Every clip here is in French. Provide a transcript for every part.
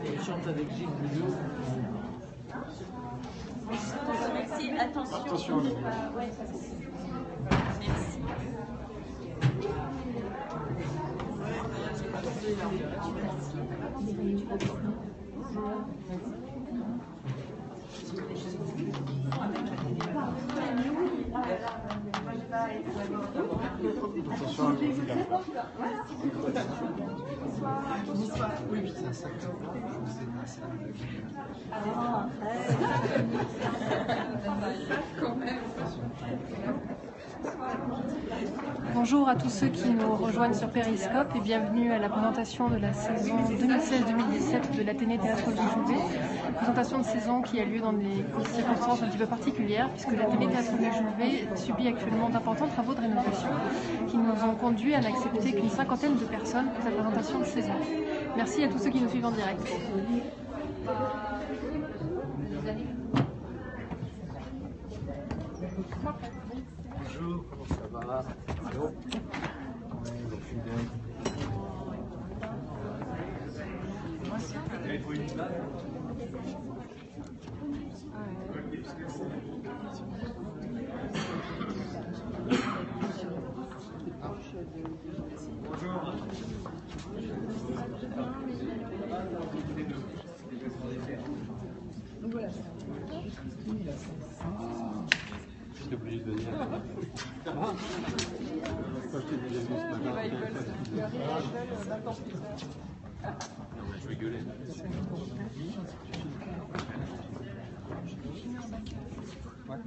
Il chante avec Gilles Gouillot. Merci, attention. Attention. Merci. Oui, c'est un sac. Bonjour à tous ceux qui nous rejoignent sur Périscope et bienvenue à la présentation de la saison 2016-2017 de l'Athénée Théâtre du Jouvet. Présentation de saison qui a lieu dans des circonstances un petit peu particulières puisque l'Athénée Théâtre du Jouvet subit actuellement d'importants travaux de rénovation qui nous ont conduit à n'accepter qu'une cinquantaine de personnes pour cette présentation de saison. Merci à tous ceux qui nous suivent en direct. Bonjour, comment ça va? Allô? Oui, vos fidèles. Bonjour. Donc voilà, j'étais obligé de venir. Je vais gueuler. Ouais.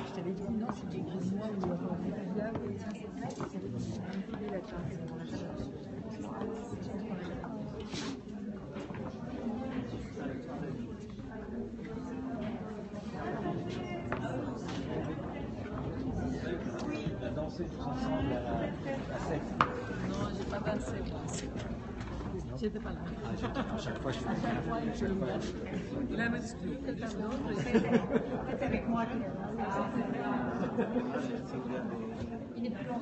Je t'avais dit non, c'était Grisina ou là, oui, c'est la classe. commencer tous ensemble à 7. Non, j'ai pas dansé. J'étais pas là. À chaque fois, je fais Là, me explique quelqu'un d'autre. C'est avec moi. Il est plus long.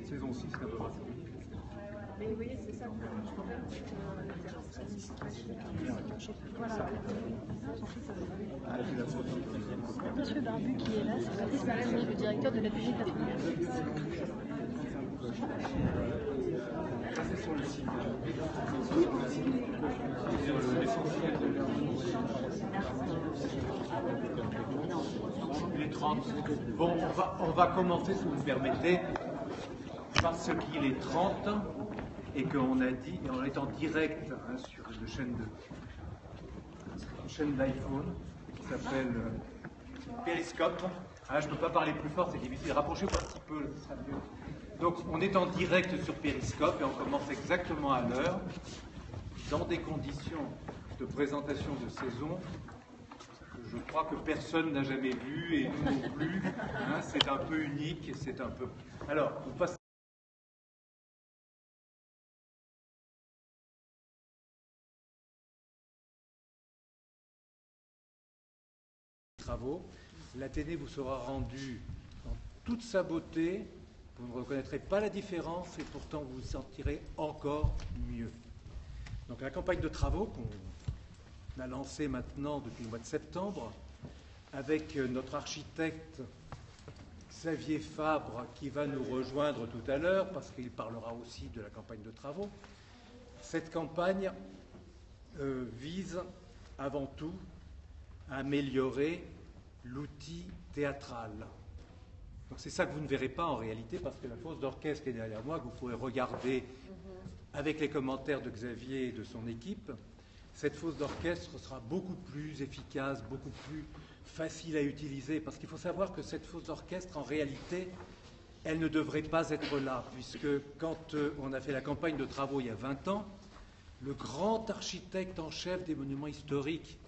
Saison 6, c'est un peu rapide. Mais oui, c'est ça. Monsieur Barbu qui est là, c'est Patrice Marasnier, le directeur de l'atelier d'atelier. C'est sur le site. Sur l'essentiel de les 30. Bon, on va commencer, si vous me permettez, parce qu'il est 30 et qu'on a dit, et on est en direct sur une chaîne d'iPhone qui s'appelle Periscope. Je ne peux pas parler plus fort, c'est difficile. Rapprochez-vous un petit peu, ce sera mieux. Donc, on est en direct sur Periscope et on commence exactement à l'heure, dans des conditions de présentation de saison que je crois que personne n'a jamais vu et nous non plus. C'est un peu unique, c'est un peu. Alors, on passe. Travaux. L'Athénée vous sera rendu dans toute sa beauté. Vous ne reconnaîtrez pas la différence et pourtant vous vous sentirez encore mieux. Donc la campagne de travaux qu'on a lancée maintenant depuis le mois de septembre avec notre architecte Xavier Fabre qui va nous rejoindre tout à l'heure parce qu'il parlera aussi de la campagne de travaux. Cette campagne vise avant tout à améliorer l'outil théâtral. Donc c'est ça que vous ne verrez pas en réalité parce que la fosse d'orchestre est derrière moi, que vous pourrez regarder avec les commentaires de Xavier et de son équipe. Cette fosse d'orchestre sera beaucoup plus efficace, beaucoup plus facile à utiliser parce qu'il faut savoir que cette fosse d'orchestre en réalité elle ne devrait pas être là puisque quand on a fait la campagne de travaux il y a 20 ans, le grand architecte en chef des monuments historiques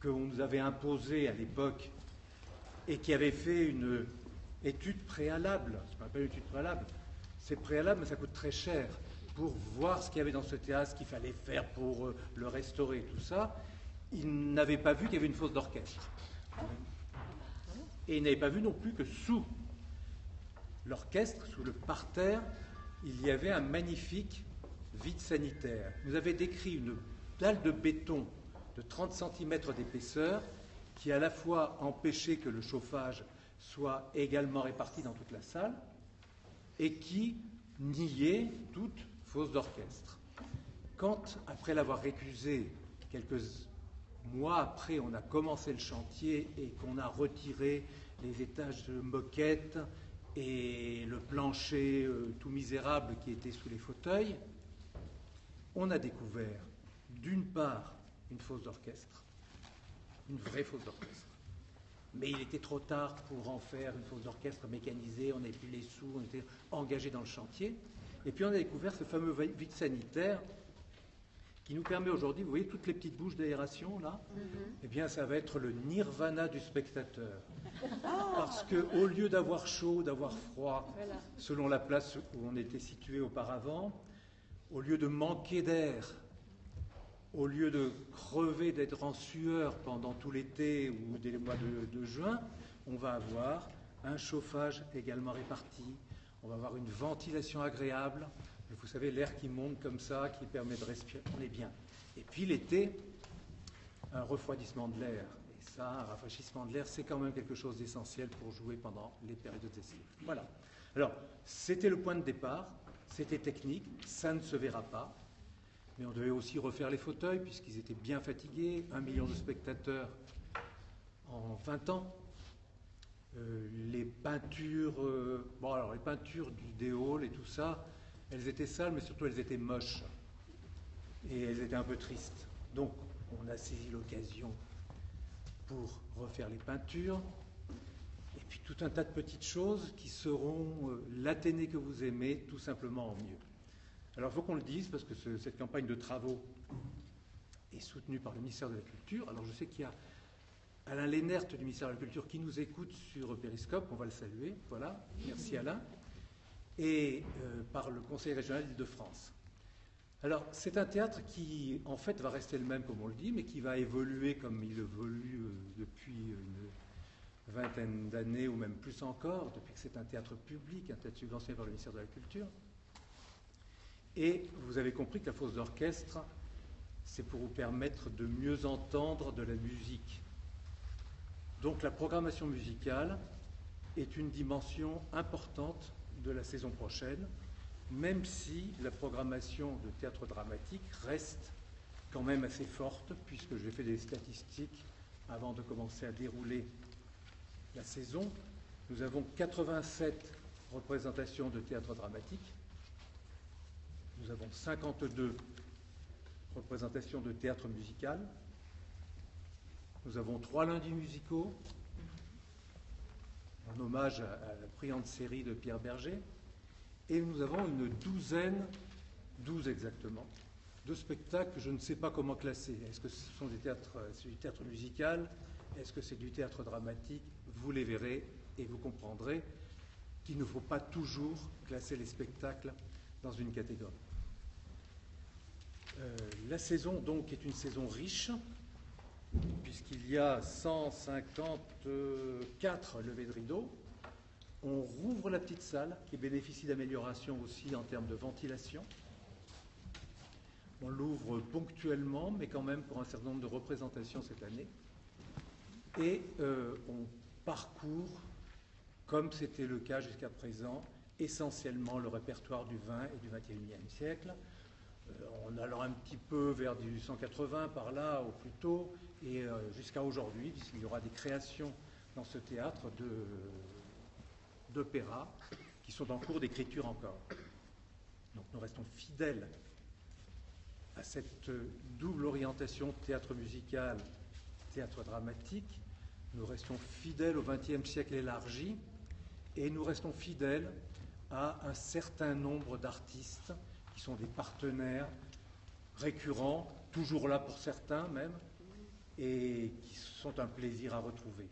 qu'on nous avait imposé à l'époque et qui avait fait une étude préalable, ce qu'on appelle une étude préalable, c'est préalable mais ça coûte très cher pour voir ce qu'il y avait dans ce théâtre, ce qu'il fallait faire pour le restaurer, tout ça, il n'avait pas vu qu'il y avait une fosse d'orchestre. Et il n'avait pas vu non plus que sous l'orchestre, sous le parterre, il y avait un magnifique vide sanitaire. Vous avez décrit une dalle de béton de 30 cm d'épaisseur qui à la fois empêchait que le chauffage soit également réparti dans toute la salle et qui niait toute fosse d'orchestre. Quand, après l'avoir récusé, quelques mois après, on a commencé le chantier et qu'on a retiré les étages de moquette et le plancher tout misérable qui était sous les fauteuils, on a découvert, d'une part, une fosse d'orchestre, une vraie fosse d'orchestre. Mais il était trop tard pour en faire une fosse d'orchestre mécanisée, on n'avait plus les sous, on était engagé dans le chantier. Et puis on a découvert ce fameux vide sanitaire qui nous permet aujourd'hui, vous voyez toutes les petites bouches d'aération là, eh bien ça va être le nirvana du spectateur. Parce qu'au lieu d'avoir chaud, d'avoir froid, selon la place où on était situé auparavant, au lieu de manquer d'air, au lieu de crever, d'être en sueur pendant tout l'été ou dès les mois de juin, on va avoir un chauffage également réparti, on va avoir une ventilation agréable, vous savez, l'air qui monte comme ça, qui permet de respirer, on est bien. Et puis l'été, un refroidissement de l'air. Et ça, un rafraîchissement de l'air, c'est quand même quelque chose d'essentiel pour jouer pendant les périodes d'essai. Voilà. Alors, c'était le point de départ, c'était technique, ça ne se verra pas. Mais on devait aussi refaire les fauteuils, puisqu'ils étaient bien fatigués, 1 million de spectateurs en 20 ans. Les peintures, les peintures du Déaule et tout ça, elles étaient sales, mais surtout elles étaient moches. Et elles étaient un peu tristes. Donc, on a saisi l'occasion pour refaire les peintures. Et puis tout un tas de petites choses qui seront l'Athénée que vous aimez, tout simplement en mieux. Alors, il faut qu'on le dise, parce que cette campagne de travaux est est soutenu par le ministère de la Culture. Alors je sais qu'il y a Alain Lénert du ministère de la Culture qui nous écoute sur Périscope, on va le saluer, voilà, merci Alain, et par le Conseil régional d'Île-de-France. Alors c'est un théâtre qui en fait va rester le même comme on le dit, mais qui va évoluer comme il évolue depuis une vingtaine d'années ou même plus encore, depuis que c'est un théâtre public, un théâtre subventionné par le ministère de la Culture. Et vous avez compris que la fosse d'orchestre, c'est pour vous permettre de mieux entendre de la musique. Donc la programmation musicale est une dimension importante de la saison prochaine, même si la programmation de théâtre dramatique reste quand même assez forte, puisque j'ai fait des statistiques avant de commencer à dérouler la saison. Nous avons 87 représentations de théâtre dramatique, nous avons 52 représentations de théâtre musical, nous avons 3 lundis musicaux, en hommage à la brillante série de Pierre Berger, et nous avons une douzaine, 12 exactement, de spectacles que je ne sais pas comment classer. Est-ce que ce sont du théâtre musical? Est-ce que c'est du théâtre dramatique? Vous les verrez et vous comprendrez qu'il ne faut pas toujours classer les spectacles dans une catégorie. La saison, donc, est une saison riche, puisqu'il y a 154 levées de rideaux. On rouvre la petite salle, qui bénéficie d'améliorations aussi en termes de ventilation. On l'ouvre ponctuellement, mais quand même pour un certain nombre de représentations cette année. Et on parcourt, comme c'était le cas jusqu'à présent, essentiellement le répertoire du XX et du XXIe siècle, en allant un petit peu vers du 180 par là au plus tôt, et jusqu'à aujourd'hui, puisqu'il y aura des créations dans ce théâtre d'opéra qui sont en cours d'écriture encore. Donc nous restons fidèles à cette double orientation théâtre musical, théâtre dramatique. Nous restons fidèles au XXe siècle élargi, et nous restons fidèles à un certain nombre d'artistes qui sont des partenaires récurrents, toujours là pour certains même, et qui sont un plaisir à retrouver.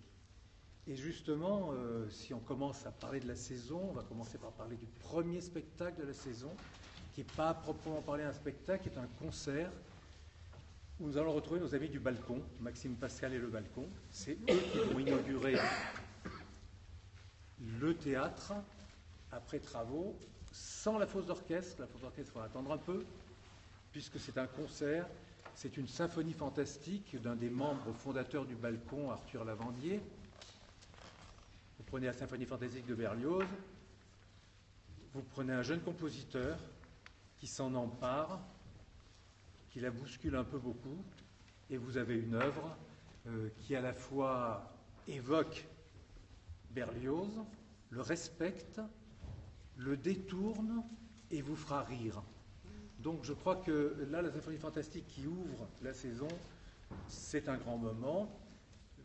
Et justement, si on commence à parler de la saison, on va commencer par parler du premier spectacle de la saison, qui n'est pas à proprement parler un spectacle, qui est un concert, où nous allons retrouver nos amis du Balcon, Maxime Pascal et le Balcon. C'est eux qui vont inaugurer le théâtre après travaux, sans la fosse d'orchestre. La fosse d'orchestre, il faut attendre un peu, puisque c'est un concert. C'est une symphonie fantastique d'un des membres fondateurs du Balcon, Arthur Lavandier. Vous prenez la symphonie fantastique de Berlioz, vous prenez un jeune compositeur qui s'en empare, qui la bouscule un peu beaucoup, et vous avez une œuvre qui à la fois évoque Berlioz, le respecte, le détourne et vous fera rire. Donc je crois que là, la symphonie fantastique qui ouvre la saison, c'est un grand moment.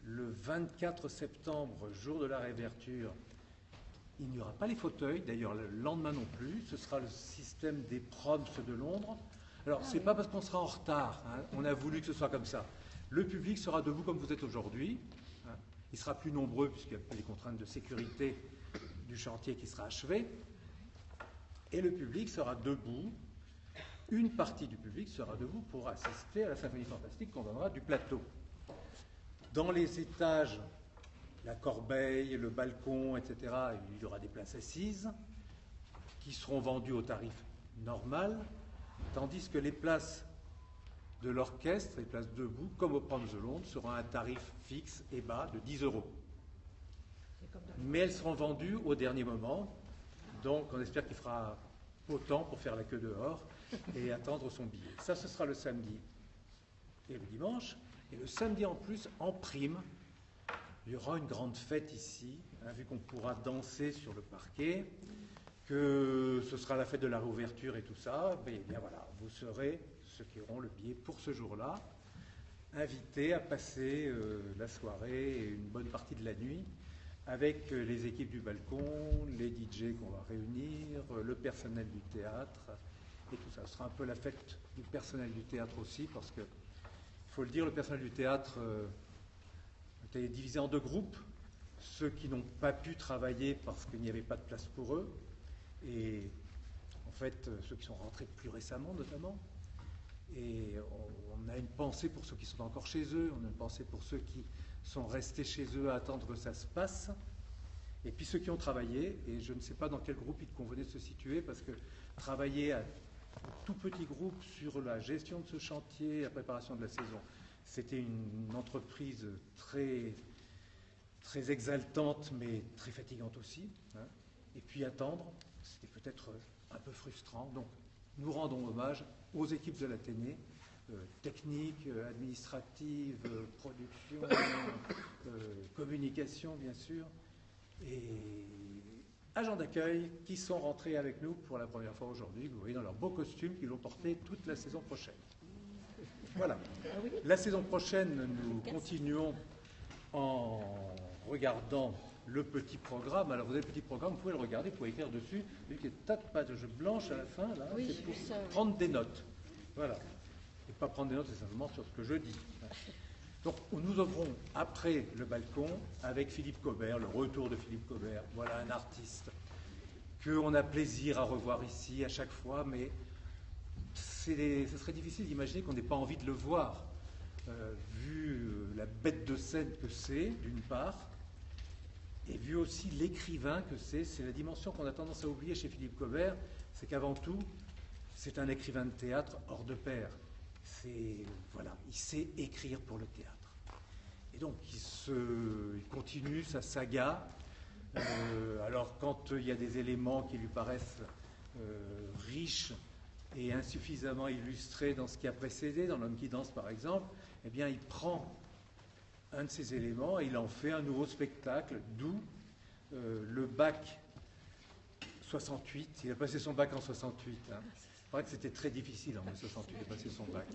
Le 24 septembre, jour de la réouverture, il n'y aura pas les fauteuils, d'ailleurs le lendemain non plus, ce sera le système des proms de Londres. Alors, c'est pas parce qu'on sera en retard, hein, on a voulu que ce soit comme ça. Le public sera debout comme vous êtes aujourd'hui, hein. Il sera plus nombreux puisqu'il y a les contraintes de sécurité du chantier qui sera achevé, et le public sera debout. Une partie du public sera debout pour assister à la symphonie fantastique qu'on donnera du plateau. Dans les étages, la corbeille, le balcon, etc., il y aura des places assises qui seront vendues au tarif normal, tandis que les places de l'orchestre, les places debout, comme au Proms de Londres, seront à un tarif fixe et bas de 10 €. Mais elles seront vendues au dernier moment, donc on espère qu'il fera autant pour faire la queue dehors et attendre son billet. Ça, ce sera le samedi et le dimanche. Et le samedi en plus, en prime, il y aura une grande fête ici, hein, vu qu'on pourra danser sur le parquet, que ce sera la fête de la réouverture et tout ça. Mais bien voilà, vous serez, ceux qui auront le billet pour ce jour-là, invités à passer la soirée et une bonne partie de la nuit avec les équipes du Balcon, les DJ qu'on va réunir, le personnel du théâtre et tout ça. Ce sera un peu la fête du personnel du théâtre aussi, parce que faut le dire, le personnel du théâtre était divisé en deux groupes. Ceux qui n'ont pas pu travailler parce qu'il n'y avait pas de place pour eux, et en fait ceux qui sont rentrés plus récemment notamment. Et on a une pensée pour ceux qui sont encore chez eux, on a une pensée pour ceux qui sont restés chez eux à attendre que ça se passe, et puis ceux qui ont travaillé, et je ne sais pas dans quel groupe il convenait de se situer, parce que travailler à tout petit groupe sur la gestion de ce chantier, la préparation de la saison, c'était une entreprise très, très exaltante, mais très fatigante aussi, hein. Et puis attendre, c'était peut-être un peu frustrant. Donc nous rendons hommage aux équipes de l'Athénée, techniques, administratives, production, communication bien sûr, et agents d'accueil qui sont rentrés avec nous pour la première fois aujourd'hui. Vous voyez dans leurs beaux costumes qu'ils vont porter toute la saison prochaine. Voilà. La saison prochaine, nous continuons en regardant le petit programme. Alors vous avez le petit programme, vous pouvez le regarder, vous pouvez écrire dessus. Vu qu'il y a des tas de pages blanches à la fin, là, c'est pour prendre des notes. Voilà. Et pas prendre des notes, c'est simplement sur ce que je dis. Donc nous ouvrons après le balcon avec Philippe Cobert, le retour de Philippe Cobert. Voilà un artiste qu'on a plaisir à revoir ici à chaque fois, mais ce serait difficile d'imaginer qu'on n'ait pas envie de le voir, vu la bête de scène que c'est, d'une part, et vu aussi l'écrivain que c'est la dimension qu'on a tendance à oublier chez Philippe Cobert, c'est qu'avant tout, c'est un écrivain de théâtre hors de pair. Voilà, il sait écrire pour le théâtre. Et donc, il continue sa saga. Alors, quand il y a des éléments qui lui paraissent riches et insuffisamment illustrés dans ce qui a précédé, dans L'Homme qui danse par exemple, eh bien, il prend un de ces éléments et il en fait un nouveau spectacle, d'où le bac 68. Il a passé son bac en 68. Hein. C'est vrai que c'était très difficile en 68 de passer son bac.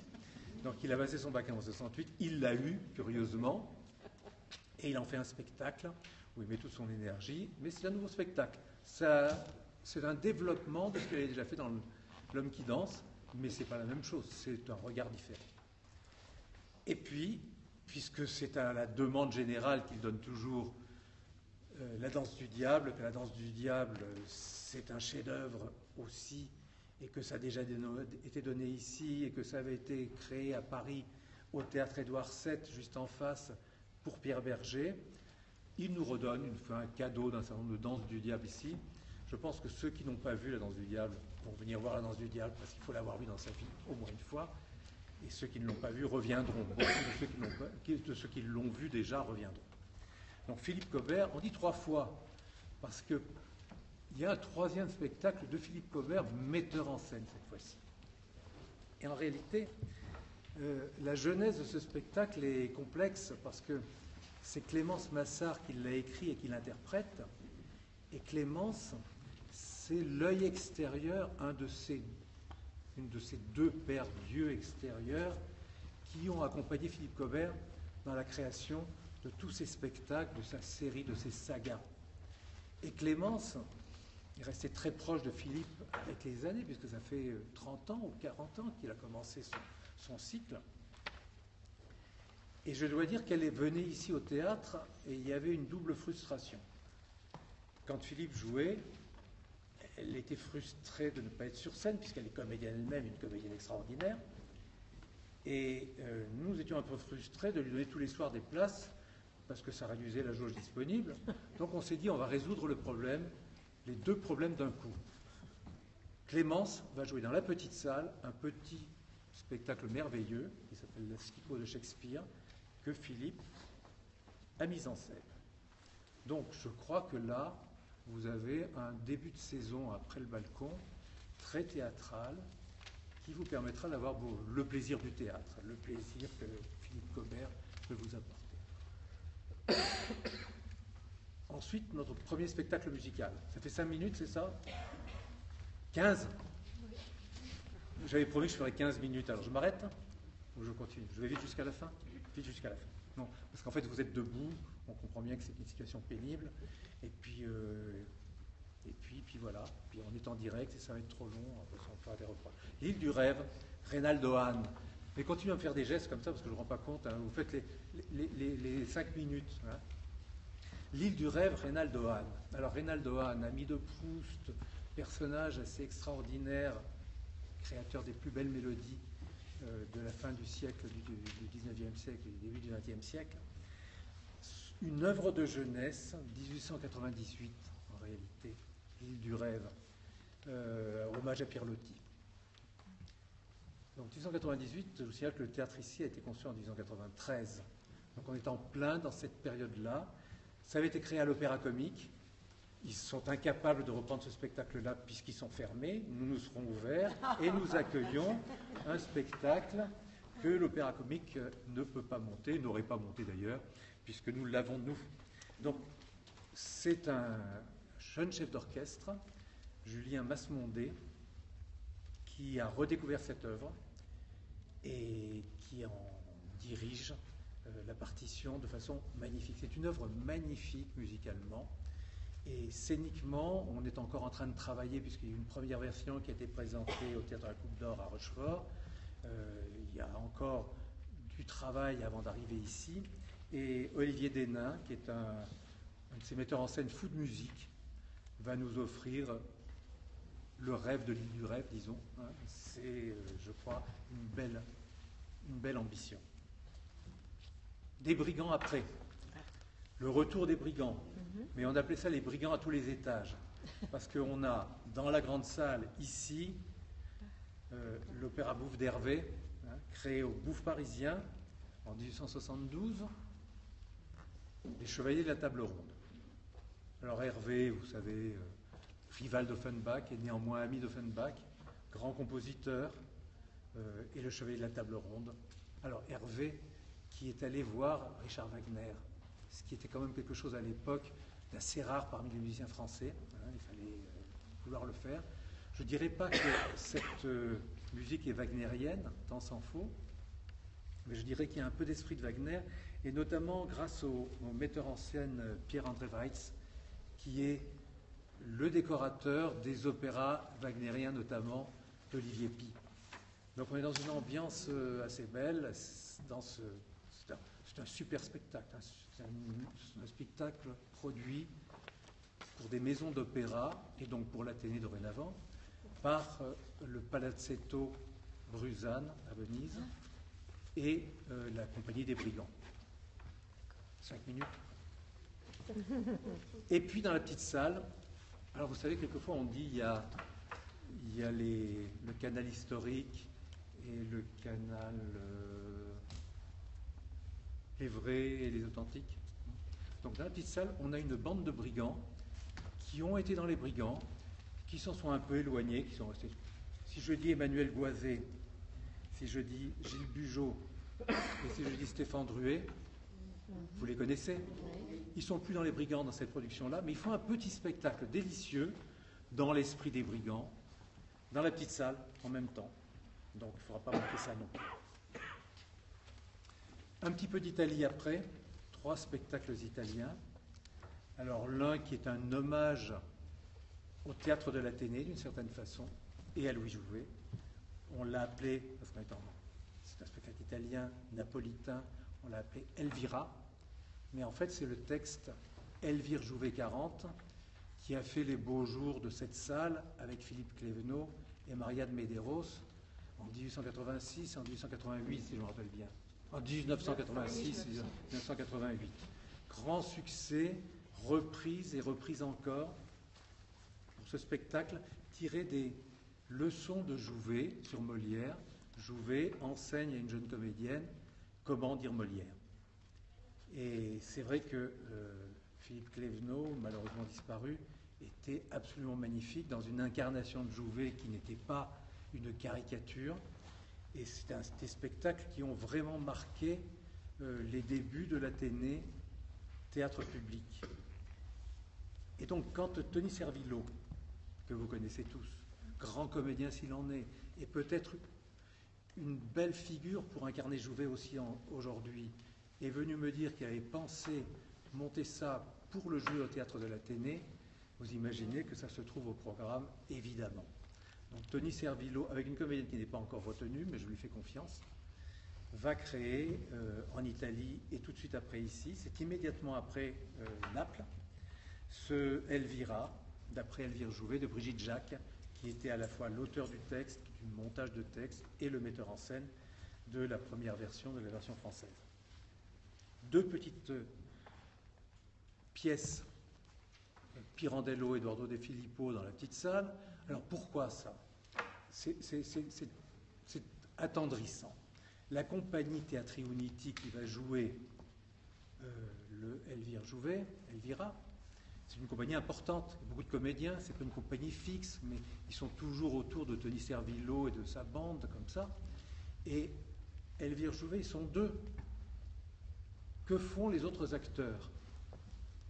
Donc il a passé son bac en 68, il l'a eu, curieusement, et il en fait un spectacle où il met toute son énergie, mais c'est un nouveau spectacle. C'est un développement de ce qu'il avait déjà fait dans L'Homme qui danse, mais ce n'est pas la même chose, c'est un regard différent. Et puis, puisque c'est à la demande générale qu'il donne toujours La danse du diable, que la danse du diable, c'est un chef-d'œuvre aussi, et que ça a déjà été donné ici, et que ça avait été créé à Paris, au théâtre Édouard VII, juste en face, pour Pierre Berger. Il nous redonne, il nous fait un cadeau d'un certain nombre de danses du diable ici. Je pense que ceux qui n'ont pas vu la danse du diable vont venir voir la danse du diable, parce qu'il faut l'avoir vue dans sa vie au moins une fois. Et ceux qui ne l'ont pas vu reviendront. Beaucoup de ceux qui l'ont vu déjà reviendront. Donc Philippe Cobert, on dit 3 fois, parce qu'il y a un 3e spectacle de Philippe Cobert, metteur en scène cette fois-ci. Et en réalité, la genèse de ce spectacle est complexe, parce que c'est Clémence Massard qui l'a écrit et qui l'interprète. Et Clémence, c'est l'œil extérieur, une de ces 2 paires d'yeux extérieurs qui ont accompagné Philippe Cobert dans la création de tous ces spectacles, de sa série, de ses sagas. Et Clémence est restée très proche de Philippe avec les années, puisque ça fait 30 ans ou 40 ans qu'il a commencé son cycle. Et je dois dire qu'elle est venue ici au théâtre et il y avait une double frustration. Quand Philippe jouait, elle était frustrée de ne pas être sur scène, puisqu'elle est comédienne elle-même, une comédienne extraordinaire. Et nous étions un peu frustrés de lui donner tous les soirs des places, parce que ça réduisait la jauge disponible. Donc on s'est dit, on va résoudre le problème, les 2 problèmes d'un coup. Clémence va jouer dans la petite salle un petit spectacle merveilleux, qui s'appelle L'Asticot de Shakespeare, que Philippe a mis en scène. Donc je crois que là, vous avez un début de saison après le balcon, très théâtral, qui vous permettra d'avoir le plaisir du théâtre, le plaisir que Philippe Cobert peut vous apporter. Ensuite, notre premier spectacle musical. Ça fait 5 minutes, c'est ça? 15? J'avais promis que je ferais 15 minutes. Alors je m'arrête ou je continue? Je vais vite jusqu'à la fin? Vite jusqu'à la fin. Non, parce qu'en fait, vous êtes debout, on comprend bien que c'est une situation pénible. Et puis voilà. Puis on est en direct et ça va être trop long, on peut faire des reproches. L'île du rêve, Reynaldo Hahn. Mais continuez à me faire des gestes comme ça, parce que je ne me rends pas compte. Hein. Vous faites les 5 minutes. Hein. L'île du rêve, Reynaldo Hahn. Alors Reynaldo Hahn, ami de Proust, personnage assez extraordinaire, créateur des plus belles mélodies de la fin du siècle, du 19e siècle et du début du 20e siècle. Une œuvre de jeunesse, 1898 en réalité, l'île du rêve, hommage à Pierre Loti. Donc 1898, je vous signale que le théâtre ici a été conçu en 1893. Donc on est en plein dans cette période-là. Ça avait été créé à l'Opéra Comique. Ils sont incapables de reprendre ce spectacle-là puisqu'ils sont fermés. Nous serons ouverts et nous accueillons un spectacle que l'Opéra Comique ne peut pas monter, n'aurait pas monté d'ailleurs, puisque nous l'avons nous. Donc c'est un jeune chef d'orchestre, Julien Masmondé, qui a redécouvert cette œuvre et qui en dirige la partition de façon magnifique. C'est une œuvre magnifique musicalement et scéniquement, on est encore en train de travailler puisqu'il y a eu une première version qui a été présentée au Théâtre de la Coupe d'Or à Rochefort. Il y a encore du travail avant d'arriver ici. Et Olivier Desnains, qui est un de ces metteurs en scène fous de musique, va nous offrir le rêve de l'île du rêve, disons. Hein. C'est, je crois, une belle ambition. Des brigands après. Le retour des brigands. Mais on appelait ça les brigands à tous les étages. Parce qu'on a, dans la grande salle, ici, l'opéra Bouffe d'Hervé, hein, créé au Bouffe parisien en 1872, les Chevaliers de la Table Ronde. Alors Hervé, vous savez, rival d'Offenbach et néanmoins ami d'Offenbach, grand compositeur, et le Chevalier de la Table Ronde. Alors Hervé, qui est allé voir Richard Wagner, ce qui était quand même quelque chose à l'époque d'assez rare parmi les musiciens français. Hein, il fallait vouloir le faire. Je ne dirais pas que cette musique est wagnérienne, tant s'en faut, mais je dirais qu'il y a un peu d'esprit de Wagner, et notamment grâce au metteur en scène Pierre-André Weitz, qui est le décorateur des opéras wagnériens, notamment d'Olivier Py. Donc on est dans une ambiance assez belle, c'est un super spectacle, hein. C'est un spectacle produit pour des maisons d'opéra, et donc pour l'Athénée dorénavant, par le Palazzetto Bruzane à Venise et la Compagnie des Brigands. 5 minutes. Et puis dans la petite salle, alors vous savez, quelquefois on dit il y a le canal historique et le canal les vrais et les authentiques. Donc dans la petite salle, on a une bande de brigands qui ont été dans les brigands, qui s'en sont un peu éloignés, qui sont restés. Si je dis Emmanuel Goisé, si je dis Gilles Bugeaud, et si je dis Stéphane Druet, vous les connaissez. Ils ne sont plus dans les brigands dans cette production-là, mais ils font un petit spectacle délicieux dans l'esprit des brigands, dans la petite salle, en même temps. Donc il ne faudra pas manquer ça non plus. Un petit peu d'Italie après, 3 spectacles italiens. Alors l'un qui est un hommage au théâtre de l'Athénée, d'une certaine façon, et à Louis Jouvet. On l'a appelé, parce que c'est un spectacle italien, napolitain, on l'a appelé Elvira, mais en fait c'est le texte Elvire Jouvet 40 qui a fait les beaux jours de cette salle avec Philippe Clévenot et Maria de Medeiros en 1886 et en 1888, si je me rappelle bien. En 1986 et 1988. Grand succès, reprise et reprise encore pour ce spectacle tiré des leçons de Jouvet sur Molière. Jouvet enseigne à une jeune comédienne comment dire Molière. Et c'est vrai que Philippe Clévenot, malheureusement disparu, était absolument magnifique dans une incarnation de Jouvet qui n'était pas une caricature. Et c'est des spectacles qui ont vraiment marqué les débuts de l'Athénée théâtre public. Et donc quand Tony Servillo, que vous connaissez tous, grand comédien s'il en est, et peut-être une belle figure pour incarner Jouvet aussi aujourd'hui, est venu me dire qu'il avait pensé monter ça pour le jouer au théâtre de l'Athénée, vous imaginez que ça se trouve au programme, évidemment. Donc Tony Servillo, avec une comédienne qui n'est pas encore retenue, mais je lui fais confiance, va créer en Italie et tout de suite après ici, c'est immédiatement après Naples, ce Elvira, d'après Elvire Jouvet, de Brigitte Jacques, qui était à la fois l'auteur du texte, du montage de texte et le metteur en scène de la première version, de la version française. Deux petites pièces, Pirandello et Eduardo De Filippo dans la petite salle. Alors pourquoi ça? C'est attendrissant. La compagnie Teatri Uniti qui va jouer le Elvire Jouvet, Elvira, c'est une compagnie importante, beaucoup de comédiens, c'est pas une compagnie fixe, mais ils sont toujours autour de Tony Servillo et de sa bande, comme ça. Et Elvire Jouvet, ils sont deux. Que font les autres acteurs?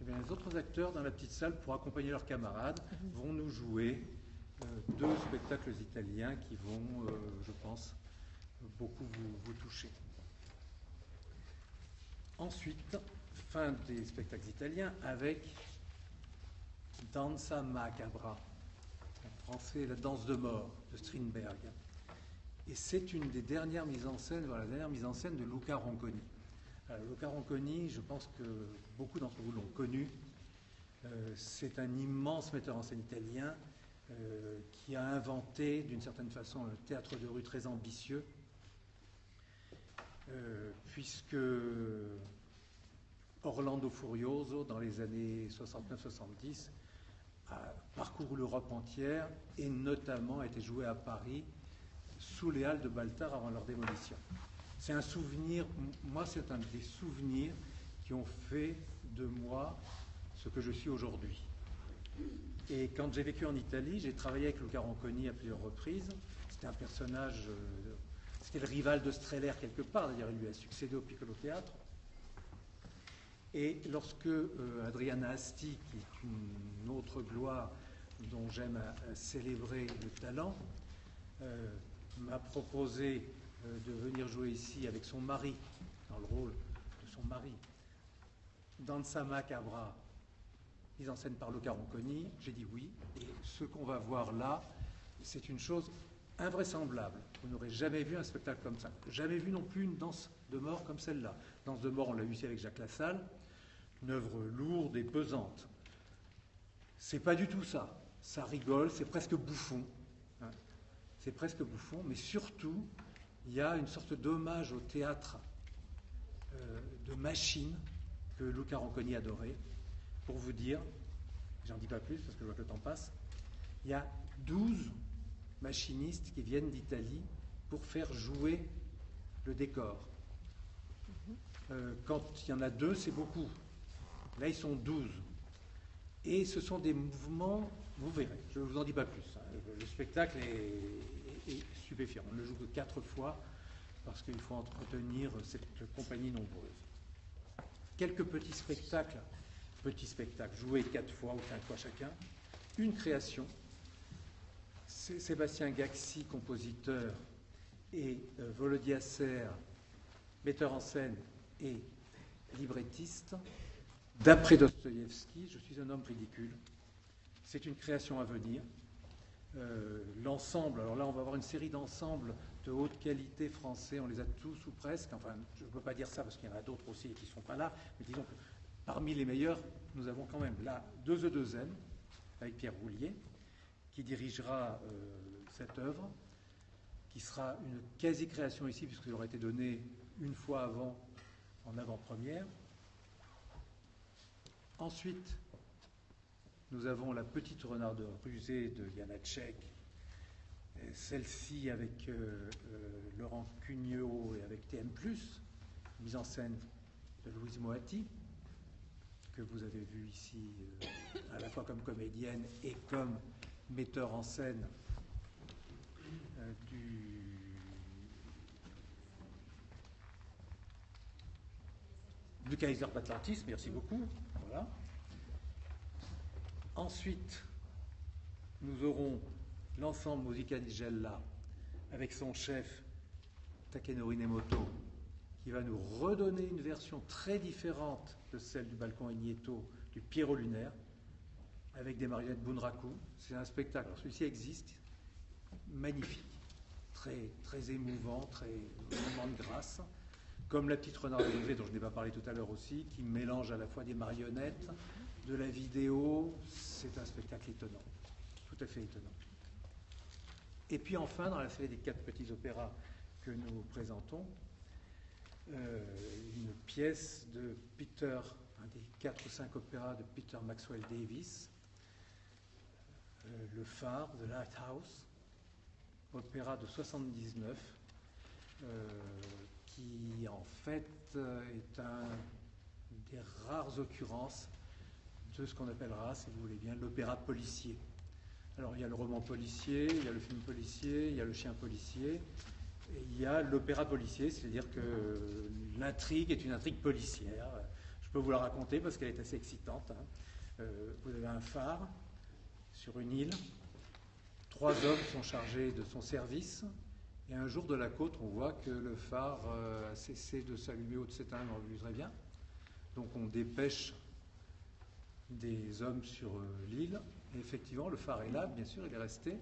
Eh bien, les autres acteurs dans la petite salle, pour accompagner leurs camarades, vont nous jouer deux spectacles italiens qui vont, je pense, beaucoup vous toucher. Ensuite, fin des spectacles italiens avec Danza Macabra, en français La danse de mort de Strindberg. Et c'est une des dernières mises en scène, voilà, la dernière mise en scène de Luca Ronconi. Alors, Luca Ronconi, je pense que beaucoup d'entre vous l'ont connu. C'est un immense metteur en scène italien qui a inventé d'une certaine façon un théâtre de rue très ambitieux, puisque Orlando Furioso, dans les années 69-70, a parcouru l'Europe entière et notamment a été joué à Paris sous les halles de Baltard avant leur démolition. C'est un souvenir, moi c'est un des souvenirs qui ont fait de moi ce que je suis aujourd'hui. Et quand j'ai vécu en Italie, j'ai travaillé avec Luca Ronconi à plusieurs reprises. C'était un personnage, c'était le rival de Strehler quelque part, d'ailleurs il lui a succédé au Piccolo Théâtre. Et lorsque Adriana Asti, qui est une autre gloire dont j'aime célébrer le talent, m'a proposé de venir jouer ici avec son mari, dans le rôle de son mari, Danza Macabra, mise en scène par Luca Ronconi, j'ai dit oui. Et ce qu'on va voir là, c'est une chose invraisemblable. Vous n'aurez jamais vu un spectacle comme ça. Jamais vu non plus une danse de mort comme celle-là. Danse de mort, on l'a vu ici avec Jacques Lassalle, une œuvre lourde et pesante. C'est pas du tout ça. Ça rigole, c'est presque bouffon. Hein. C'est presque bouffon, mais surtout, il y a une sorte d'hommage au théâtre de machine que Luca Ronconi adorait. Pour vous dire, j'en dis pas plus parce que je vois que le temps passe, il y a 12 machinistes qui viennent d'Italie pour faire jouer le décor. Quand il y en a 2, c'est beaucoup. Là, ils sont 12. Et ce sont des mouvements, vous verrez, je ne vous en dis pas plus. Hein. Le spectacle est stupéfiant. On le joue que 4 fois parce qu'il faut entretenir cette compagnie nombreuse. Quelques petits spectacles joués 4 fois ou 5 fois chacun. Une création. Sébastien Gaxi, compositeur, et Volodya Ser, metteur en scène et librettiste. D'après Dostoïevski, Je suis un homme ridicule. C'est une création à venir. L'ensemble, alors là on va avoir une série d'ensembles de haute qualité français, on les a tous ou presque, enfin je ne peux pas dire ça parce qu'il y en a d'autres aussi qui ne sont pas là, mais disons que parmi les meilleurs, nous avons quand même là 2E2M avec Pierre Roulier qui dirigera cette œuvre, qui sera une quasi-création ici puisqu'elle aura été donnée une fois avant, en avant-première. Ensuite, nous avons La petite renarde rusée de Janacek, celle-ci avec Laurent Cugnot et avec TM+, mise en scène de Louise Moatti, que vous avez vu ici à la fois comme comédienne et comme metteur en scène du Kaiser d'Atlantis, merci beaucoup. Voilà. Ensuite, nous aurons l'ensemble Musica di Gella avec son chef Takenori Nemoto qui va nous redonner une version très différente de celle du Balcon Igneto du Pierrot lunaire avec des marionnettes Bunraku. C'est un spectacle, alors celui-ci existe, magnifique, très, très émouvant, très moment de grâce, comme La Petite Renarde de dont je n'ai pas parlé tout à l'heure aussi, qui mélange à la fois des marionnettes, de la vidéo. C'est un spectacle étonnant, tout à fait étonnant. Et puis enfin, dans la série des 4 petits opéras que nous présentons, une pièce de Peter, un des 4 ou 5 opéras de Peter Maxwell Davies, Le Phare, The Lighthouse, opéra de 79, qui en fait est un des rares occurrences de ce qu'on appellera, si vous voulez bien, l'opéra policier. Alors il y a le roman policier, il y a le film policier, il y a le chien policier, et il y a l'opéra policier, c'est-à-dire que l'intrigue est une intrigue policière. Je peux vous la raconter parce qu'elle est assez excitante. Vous avez un phare sur une île, 3 hommes sont chargés de son service, et un jour de la côte, on voit que le phare a cessé de s'allumer ou de s'éteindre, on le très bien. Donc on dépêche des hommes sur l'île, et effectivement le phare est là, bien sûr, il est resté.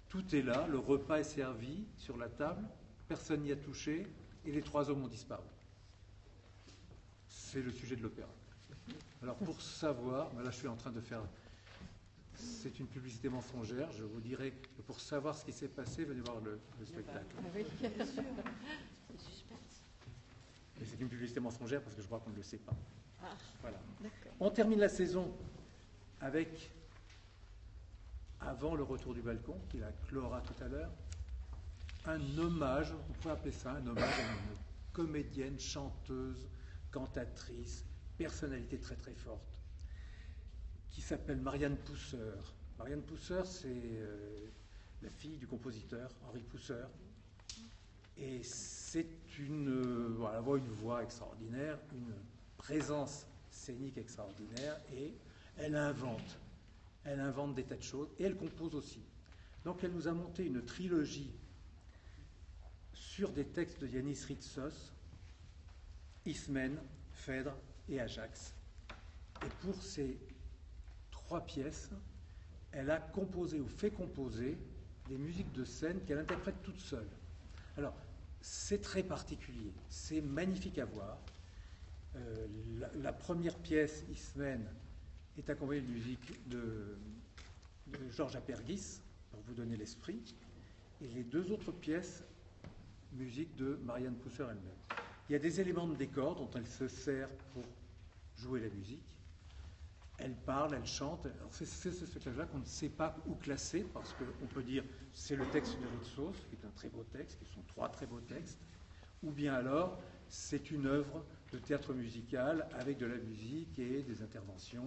Tout est là, le repas est servi sur la table, personne n'y a touché, et les 3 hommes ont disparu. C'est le sujet de l'opéra. Alors pour savoir, là je suis en train de faire... C'est une publicité mensongère, je vous dirai que pour savoir ce qui s'est passé, venez voir le spectacle. Oui, bien sûr. C'est suspense. Et c'est une publicité mensongère parce que je crois qu'on ne le sait pas. Ah, voilà. d'accord. On termine la saison avec, avant le retour du balcon, qui la clora tout à l'heure, un hommage, on pourrait appeler ça un hommage à une comédienne, chanteuse, cantatrice, personnalité très très forte, qui s'appelle Marianne Pousseur. Marianne Pousseur, c'est la fille du compositeur Henri Pousseur. Et c'est une voix extraordinaire, une présence scénique extraordinaire, et elle invente des tas de choses, et elle compose aussi. Donc elle nous a monté une trilogie sur des textes de Yanis Ritsos, Ismène, Phèdre et Ajax. Et pour ces 3 pièces, elle a composé ou fait composer des musiques de scène qu'elle interprète toute seule. Alors, c'est très particulier, c'est magnifique à voir. La première pièce, Ismène, est accompagnée de musique de Georges Apergis, pour vous donner l'esprit, et les 2 autres pièces, musique de Marianne Pousseur elle-même. Il y a des éléments de décor dont elle se sert pour jouer la musique. Elle parle, elle chante. Alors c'est ce spectacle-là qu'on ne sait pas où classer, parce qu'on peut dire c'est le texte de Ritsos, qui est un très beau texte, qui sont 3 très beaux textes, ou bien alors c'est une œuvre de théâtre musical avec de la musique et des interventions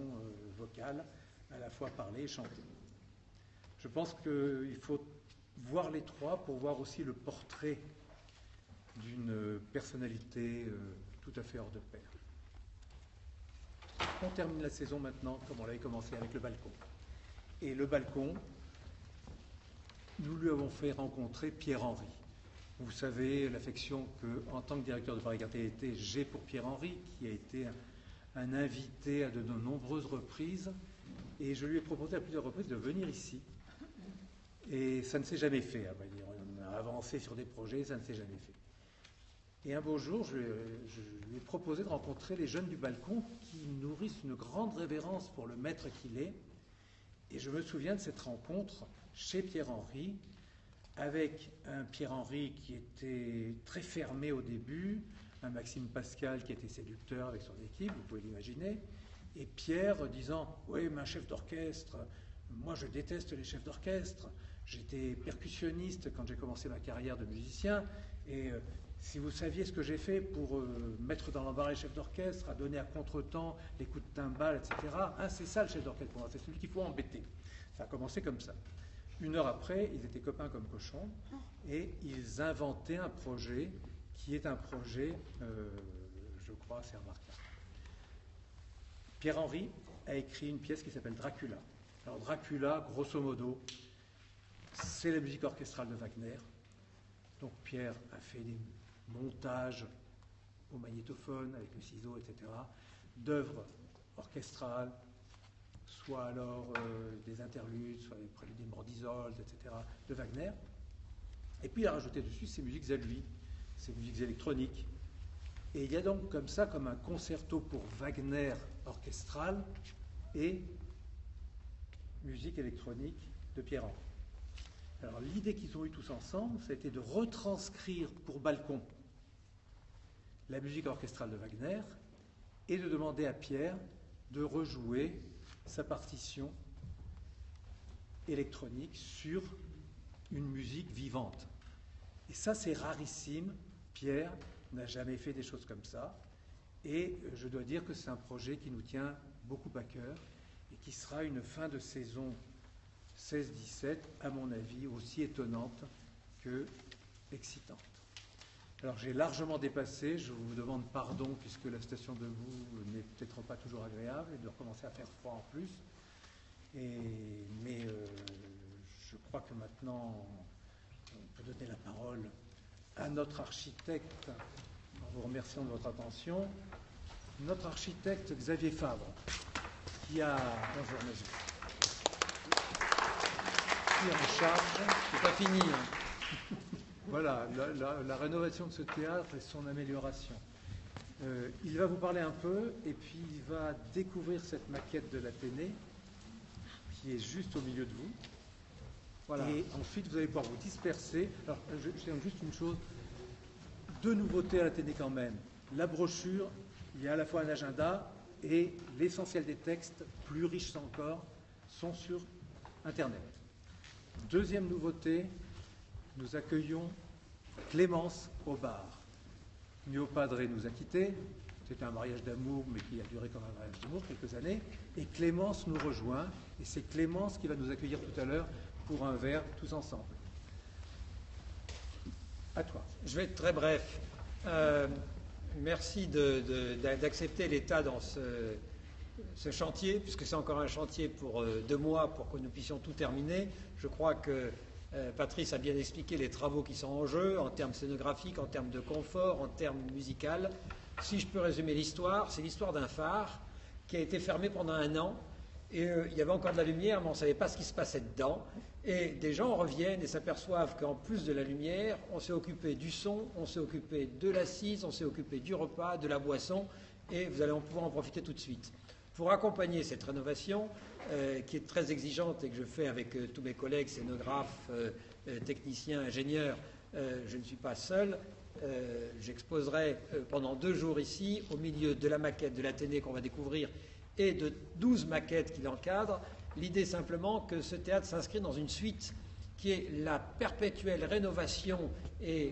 vocales, à la fois parlées et chantées. Je pense qu'il faut voir les 3 pour voir aussi le portrait d'une personnalité tout à fait hors de pair. On termine la saison maintenant, comme on l'avait commencé, avec le balcon. Et le balcon, nous lui avons fait rencontrer Pierre-Henry. Vous savez l'affection que, en tant que directeur de Paris Carté, j'ai pour Pierre-Henry, qui a été un invité à de nombreuses reprises. Et je lui ai proposé à plusieurs reprises de venir ici. Et ça ne s'est jamais fait, à vrai dire. On a avancé sur des projets, ça ne s'est jamais fait. Et un beau jour, je lui ai proposé de rencontrer les jeunes du balcon qui nourrissent une grande révérence pour le maître qu'il est. Et je me souviens de cette rencontre chez Pierre-Henry, avec un Pierre-Henry qui était très fermé au début, un Maxime Pascal qui était séducteur avec son équipe, vous pouvez l'imaginer, et Pierre disant « Oui, mais un chef d'orchestre, moi je déteste les chefs d'orchestre, j'étais percussionniste quand j'ai commencé ma carrière de musicien, et si vous saviez ce que j'ai fait pour mettre dans l'embarras les chefs d'orchestre, à donner à contre-temps les coups de timbales, etc., hein, c'est ça le chef d'orchestre pour moi, c'est celui qu'il faut embêter. » Ça a commencé comme ça. 1 heure après, ils étaient copains comme cochons, et ils inventaient un projet qui est un projet, je crois, assez remarquable. Pierre-Henry a écrit une pièce qui s'appelle Dracula. Alors Dracula, grosso modo, c'est la musique orchestrale de Wagner. Donc Pierre a fait des montages au magnétophone, avec le ciseau, etc., d'œuvres orchestrales, soit alors des interludes, soit des préludes d'Isolde, etc., de Wagner. Et puis il a rajouté dessus ses musiques à lui, ses musiques électroniques. Et il y a donc comme ça, comme un concerto pour Wagner orchestral et musique électronique de Pierre-Henri. Alors l'idée qu'ils ont eue tous ensemble, ça a été de retranscrire pour balcon la musique orchestrale de Wagner et de demander à Pierre de rejouer sa partition électronique sur une musique vivante. Et ça, c'est rarissime. Pierre n'a jamais fait des choses comme ça. Et je dois dire que c'est un projet qui nous tient beaucoup à cœur et qui sera une fin de saison 16-17, à mon avis, aussi étonnante que excitante. Alors j'ai largement dépassé, je vous demande pardon puisque la station de vous n'est peut-être pas toujours agréable et de recommencer à faire froid en plus. Mais je crois que maintenant on peut donner la parole à notre architecte en vous remerciant de votre attention. Notre architecte Xavier Fabre qui a... Bonjour monsieur. Qui est en charge... C'est pas fini. Hein. Voilà, la rénovation de ce théâtre et son amélioration. Il va vous parler un peu et puis il va découvrir cette maquette de l'Athénée qui est juste au milieu de vous. Voilà. Et ensuite, vous allez pouvoir vous disperser. Alors, je tiens juste une chose. 2 nouveautés à l'Athénée quand même. La brochure, il y a à la fois un agenda et l'essentiel des textes, plus riches encore, sont sur Internet. Deuxième nouveauté, nous accueillons Clémence au bar. Mio Padre nous a quittés, c'était un mariage d'amour, mais qui a duré comme un mariage d'amour quelques années, et Clémence nous rejoint, et c'est Clémence qui va nous accueillir tout à l'heure pour un verre tous ensemble. À toi. Je vais être très bref. Merci d'accepter l'État dans ce chantier, puisque c'est encore un chantier pour 2 mois pour que nous puissions tout terminer. Je crois que Patrice a bien expliqué les travaux qui sont en jeu, en termes scénographiques, en termes de confort, en termes musical. Si je peux résumer l'histoire, c'est l'histoire d'un phare qui a été fermé pendant 1 an. Et il y avait encore de la lumière, mais on ne savait pas ce qui se passait dedans. Et des gens reviennent et s'aperçoivent qu'en plus de la lumière, on s'est occupé du son, on s'est occupé de l'assise, on s'est occupé du repas, de la boisson, et vous allez pouvoir en profiter tout de suite. Pour accompagner cette rénovation, qui est très exigeante et que je fais avec tous mes collègues, scénographes, techniciens, ingénieurs, je ne suis pas seul. J'exposerai pendant 2 jours ici, au milieu de la maquette de l'Athénée qu'on va découvrir et de 12 maquettes qui l'encadrent. L'idée simplement que ce théâtre s'inscrit dans une suite qui est la perpétuelle rénovation et,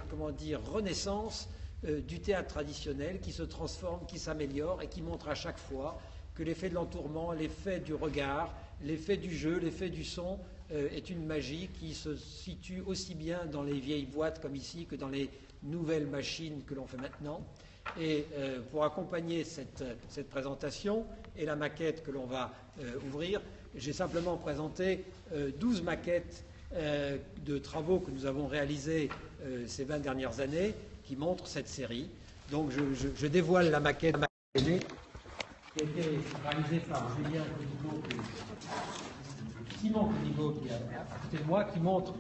renaissance du théâtre traditionnel qui se transforme, qui s'améliore et qui montre à chaque fois que l'effet de l'entourement, l'effet du regard, l'effet du jeu, l'effet du son est une magie qui se situe aussi bien dans les vieilles boîtes comme ici que dans les nouvelles machines que l'on fait maintenant. Et pour accompagner cette présentation et la maquette que l'on va ouvrir, j'ai simplement présenté 12 maquettes de travaux que nous avons réalisés ces 20 dernières années qui montrent cette série. Donc je dévoile la maquette qui a été réalisée par Julien Codigo, Simon Codigo qui est à côté de moi, qui montre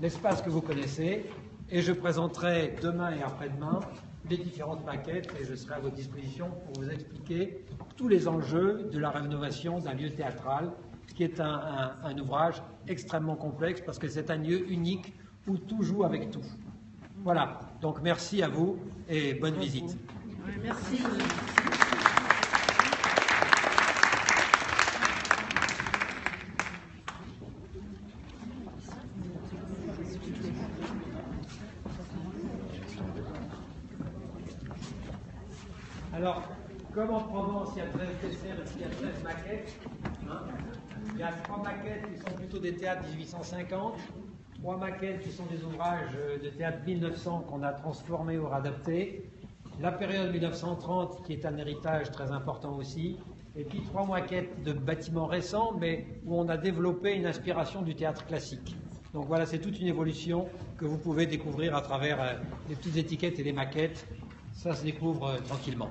l'espace que vous connaissez. Et je présenterai demain et après-demain les différentes maquettes et je serai à votre disposition pour vous expliquer tous les enjeux de la rénovation d'un lieu théâtral qui est un ouvrage extrêmement complexe parce que c'est un lieu unique où tout joue avec tout. Voilà, donc merci à vous et bonne visite. Merci. Alors, comme en Provence, il y a 13 desserts et il y a 13 maquettes. Il y a 3 maquettes qui sont plutôt des théâtres 1850, 3 maquettes qui sont des ouvrages de théâtre 1900 qu'on a transformés ou adaptés, la période 1930 qui est un héritage très important aussi, et puis 3 maquettes de bâtiments récents, mais où on a développé une inspiration du théâtre classique. Donc voilà, c'est toute une évolution que vous pouvez découvrir à travers les petites étiquettes et les maquettes. Ça se découvre tranquillement.